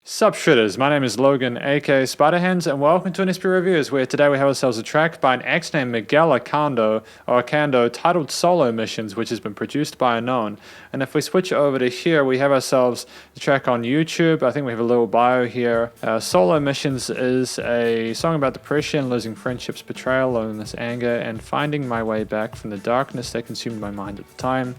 Sup Shredders, my name is Logan aka Spiderhands and welcome to an SP Reviews where today we have ourselves a track by an ex named Mighel Akando titled Solo Missions, which has been produced by Unknown. And if we switch over to here, we have ourselves the track on YouTube. I think we have a little bio here. Solo Missions is a song about depression, losing friendships, betrayal, loneliness, anger, and finding my way back from the darkness that consumed my mind at the time.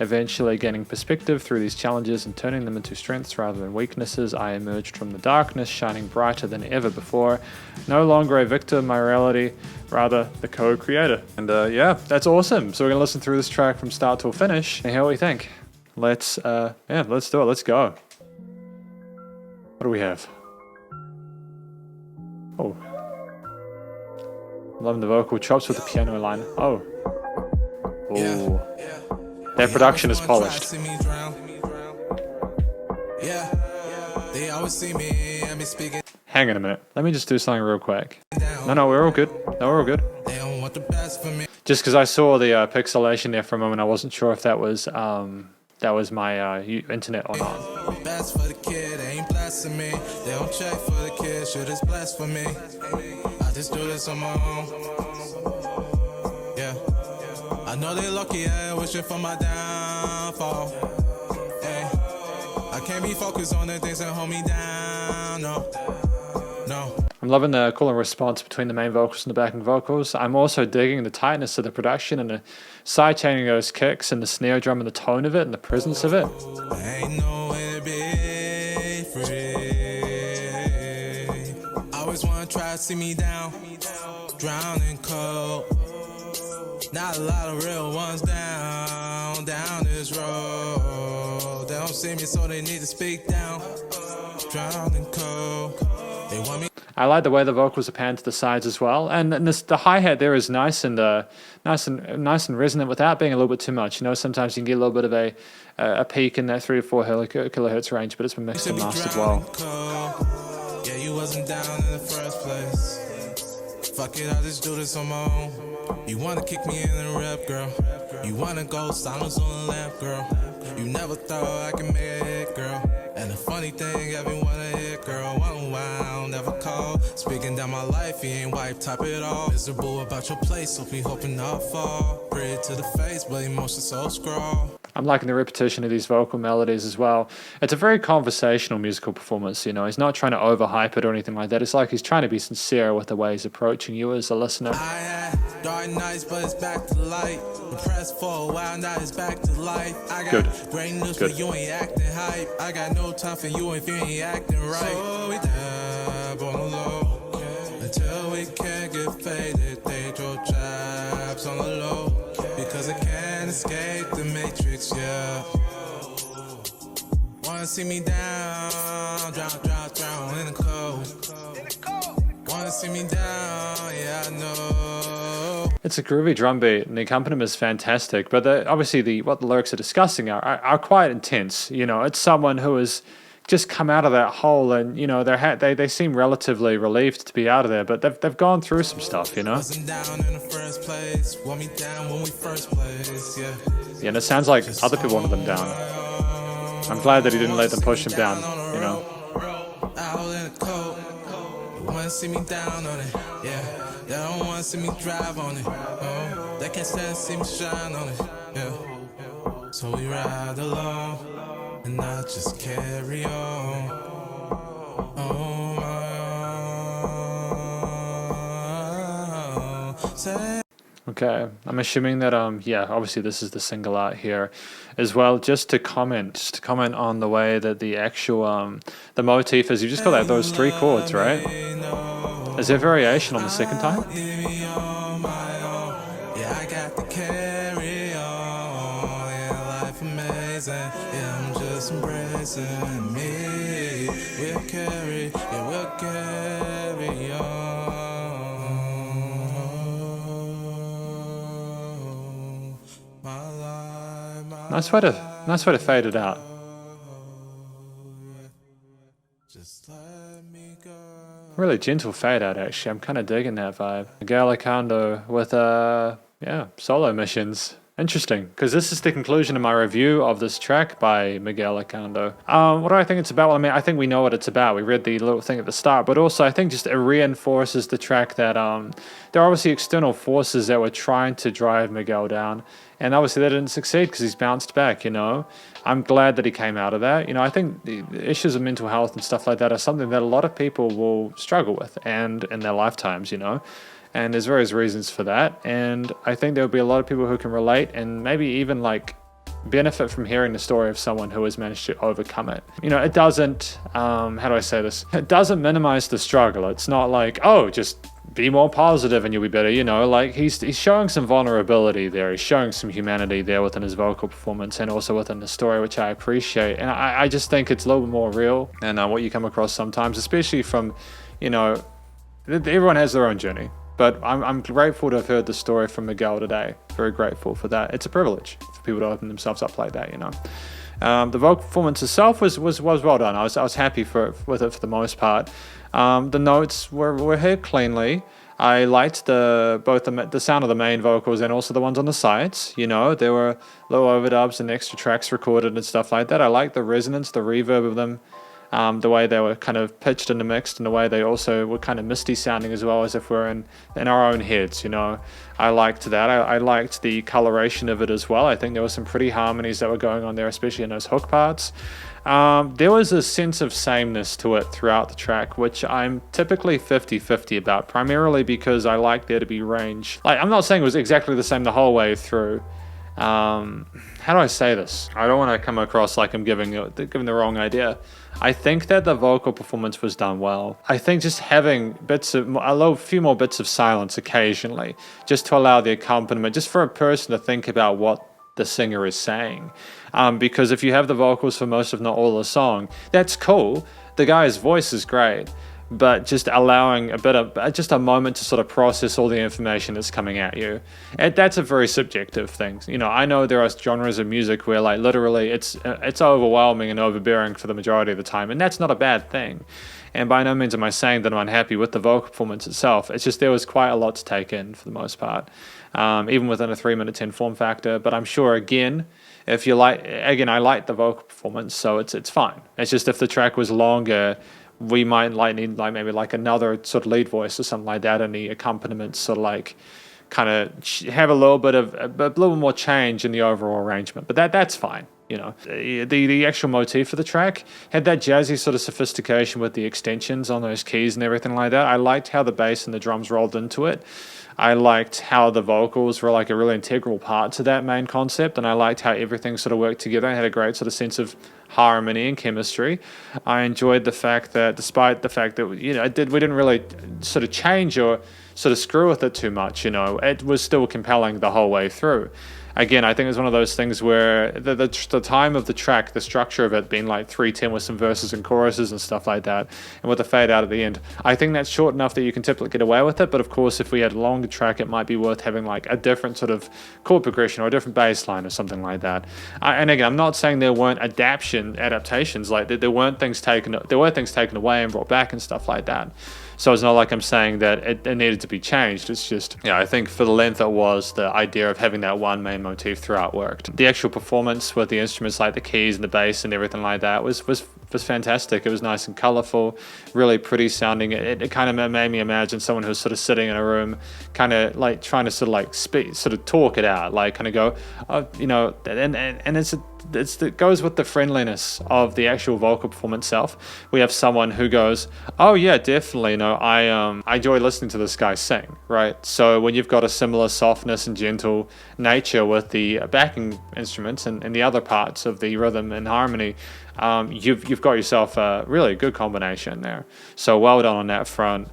Eventually gaining perspective through these challenges and turning them into strengths rather than weaknesses, I emerged from the darkness, shining brighter than ever before. No longer a victim of my reality, rather the co-creator. And yeah, that's awesome. So we're gonna listen through this track from start to finish and hear what we think. Let's do it. Let's go. What do we have? Oh, loving the vocal chops with the piano line. Oh, that production is polished. Hang on a minute. Let me just do something real quick. No, we're all good. No, we're all good. Just because I saw the pixelation there for a moment, I wasn't sure if that was my internet or not. Best for the kid, ain't blasting me. They don't check for the kid, shit is blasphemy. I just do this on my own. Yeah. I know they lucky, yeah, wishing for my downfall. Hey, I can't be focused on the things that hold me down, no. I'm loving the cool response between the main vocals and the backing vocals. I'm also digging the tightness of the production and the side chaining those kicks and the snare drum and the tone of it and the presence of it. Ain't no way to be free. I always wanna try to see me down, drowning cold. Not a lot of real ones down this road. They don't see me, so they need to speak down. Drowning cold. They want me. I like the way the vocals are panned to the sides as well, and the hi-hat there is nice and resonant without being a little bit too much. You know, sometimes you can get a little bit of a peak in that 3 or 4 kilohertz range, but it's been mixed and mastered well. Yeah, you wasn't down in the first place. Fuck it, I just do this on my own. You wanna kick me in the rep, girl. You wanna go silence on the lamp, girl. You never thought I could make a hit, girl. And the funny thing, everyone a hit, girl. One wow, never call. Speaking down my life, he ain't wipe top it all. Miserable about your place, hope he hoping not fall. Pray to the face, but emotions so scrawl. I'm liking the repetition of these vocal melodies as well. It's a very conversational musical performance, you know. He's not trying to overhype it or anything like that. It's like he's trying to be sincere with the way he's approaching you as a listener. I had dark nights, but it's back to light. Depressed for a while, now it's back to life. I got great news for you, ain't acting hype. I got no time for you if you ain't acting right. So we dab on the low until we can't get faded. They throw traps on the low because it can't escape the matrix, yeah. Wanna see me down, drown in the cold. Wanna see me down, yeah, I know. It's a groovy drum beat and the accompaniment is fantastic, but obviously what the lyrics are discussing are quite intense. You know, it's someone who has just come out of that hole and, you know, they seem relatively relieved to be out of there, but they've gone through some stuff, you know? Yeah, and it sounds like other people wanted them down. I'm glad that he didn't let them push him down, you know? Wanna see me down on it, yeah. They don't wanna see me drive on it, they can't stand to see me shine on it, yeah. So we ride along and I just carry on. Okay, I'm assuming that yeah, obviously this is the single art here as well. Just to comment on the way that the actual the motif is. You just got those 3 chords, right? Is there variation on the second time? Yeah, I got to carry on. Yeah, life amazing. Yeah, I'm just embracing me. We'll carry on. Nice way to fade it out. Really gentle fade out, actually. I'm kind of digging that vibe. Mighel Akando with yeah, Solo Missions. Interesting, because this is the conclusion of my review of this track by Mighel Akando. What do I think it's about? Well, I mean, I think we know what it's about. We read the little thing at the start, but also I think just it reinforces the track that there are obviously external forces that were trying to drive Mighel down, and obviously they didn't succeed because he's bounced back, you know. I'm glad that he came out of that. You know, I think the issues of mental health and stuff like that are something that a lot of people will struggle with and in their lifetimes, you know. And there's various reasons for that. And I think there'll be a lot of people who can relate and maybe even like benefit from hearing the story of someone who has managed to overcome it. You know, it doesn't, how do I say this? It doesn't minimize the struggle. It's not like, oh, just be more positive and you'll be better. You know, like he's showing some vulnerability there. He's showing some humanity there within his vocal performance and also within the story, which I appreciate. And I just think it's a little bit more real than what you come across sometimes, especially from, you know, everyone has their own journey. But I'm grateful to have heard the story from Mighel today. Very grateful for that. It's a privilege for people to open themselves up like that, you know. The vocal performance itself was well done. I was happy with it for the most part. The notes were hit cleanly. I liked both the sound of the main vocals and also the ones on the sides. You know, there were little overdubs and extra tracks recorded and stuff like that. I liked the resonance, the reverb of them. The way they were kind of pitched and mixed, and the way they also were kind of misty sounding as well, as if we're in our own heads, you know. I liked that. I liked the coloration of it as well. I think there were some pretty harmonies that were going on there, especially in those hook parts. There was a sense of sameness to it throughout the track, which I'm typically 50-50 about, primarily because I like there to be range. Like, I'm not saying it was exactly the same the whole way through. How do I say this? I don't want to come across like I'm giving the wrong idea. I think that the vocal performance was done well. I think just having a few more bits of silence occasionally, just to allow the accompaniment, just for a person to think about what the singer is saying. Because if you have the vocals for most, if not all, of the song, that's cool. The guy's voice is great. But just allowing just a moment to sort of process all the information that's coming at you. And that's a very subjective thing. You know, I know there are genres of music where like literally it's overwhelming and overbearing for the majority of the time, and that's not a bad thing. And by no means am I saying that I'm unhappy with the vocal performance itself. It's just there was quite a lot to take in for the most part, even within a 3:10 form factor. But I'm sure again, if you like, again, I like the vocal performance, so it's fine. It's just if the track was longer, we might need maybe another sort of lead voice or something like that, and the accompaniment sort of like kind of have a little more change in the overall arrangement. But that's fine, you know. The actual motif of the track had that jazzy sort of sophistication with the extensions on those keys and everything like that. I liked how the bass and the drums rolled into it. I liked how the vocals were like a really integral part to that main concept, and I liked how everything sort of worked together and had a great sort of sense of harmony and chemistry. I enjoyed the fact that despite the fact that, you know, we didn't really sort of change or sort of screw with it too much, you know, it was still compelling the whole way through. Again, I think it's one of those things where the time of the track, the structure of it being like 3:10 with some verses and choruses and stuff like that, and with the fade out at the end, I think that's short enough that you can typically get away with it. But of course, if we had a longer track, it might be worth having like a different sort of chord progression or a different bass line or something like that. And again, I'm not saying there weren't adaptations, like there were things taken away and brought back and stuff like that. So it's not like I'm saying that it needed to be changed. It's just, yeah, I think for the length it was, the idea of having that one main motif throughout worked. The actual performance with the instruments like the keys and the bass and everything like that was fantastic. It was nice and colorful, really pretty sounding. It kind of made me imagine someone who's sort of sitting in a room, kind of like trying to sort of like speak, sort of talk it out, like kind of go, oh, you know, and it goes with the friendliness of the actual vocal performance itself. We have someone who goes, oh yeah, definitely, you know, I enjoy listening to this guy sing, right? So when you've got a similar softness and gentle nature with the backing instruments and the other parts of the rhythm and harmony, you've got yourself a really good combination there. So well done on that front.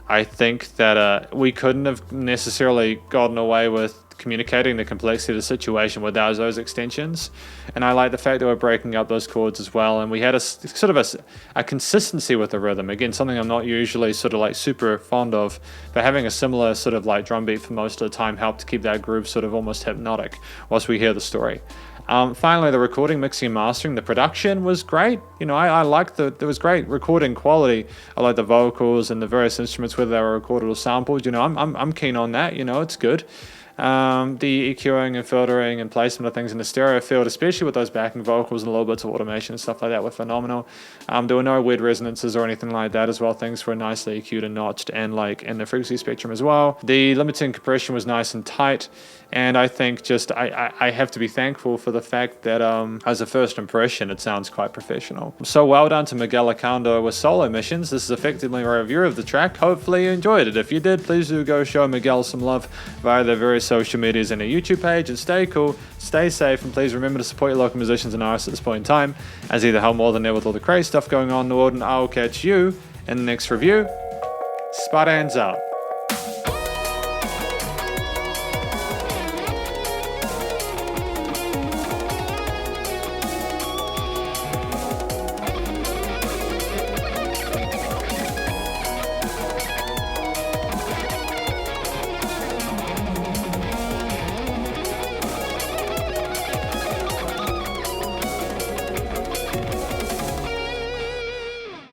I think that we couldn't have necessarily gotten away with communicating the complexity of the situation without those extensions, and I like the fact that we're breaking up those chords as well, and we had a sort of a consistency with the rhythm. Again, something I'm not usually sort of like super fond of, but having a similar sort of like drum beat for most of the time helped to keep that groove sort of almost hypnotic whilst we hear the story. Finally, the recording, mixing, and mastering, the production was great. You know, I liked there was great recording quality. I like the vocals and the various instruments, whether they were recorded or sampled. You know, I'm keen on that. You know, it's good. The EQing and filtering and placement of things in the stereo field, especially with those backing vocals and a little bits of automation and stuff like that, were phenomenal. There were no weird resonances or anything like that as well. Things were nicely EQ'd and notched, and like in the frequency spectrum as well. The limiting compression was nice and tight. And I think just I have to be thankful for the fact that as a first impression, it sounds quite professional. So well done to Mighel Akando with Solo Missions. This is effectively my review of the track. Hopefully you enjoyed it. If you did, please do go show Mighel some love via their various social medias and a YouTube page. And stay cool, stay safe, and please remember to support your local musicians and artists at this point in time, as either help more than ever with all the crazy stuff going on in the world. And I'll catch you in the next review. Spiderhands out.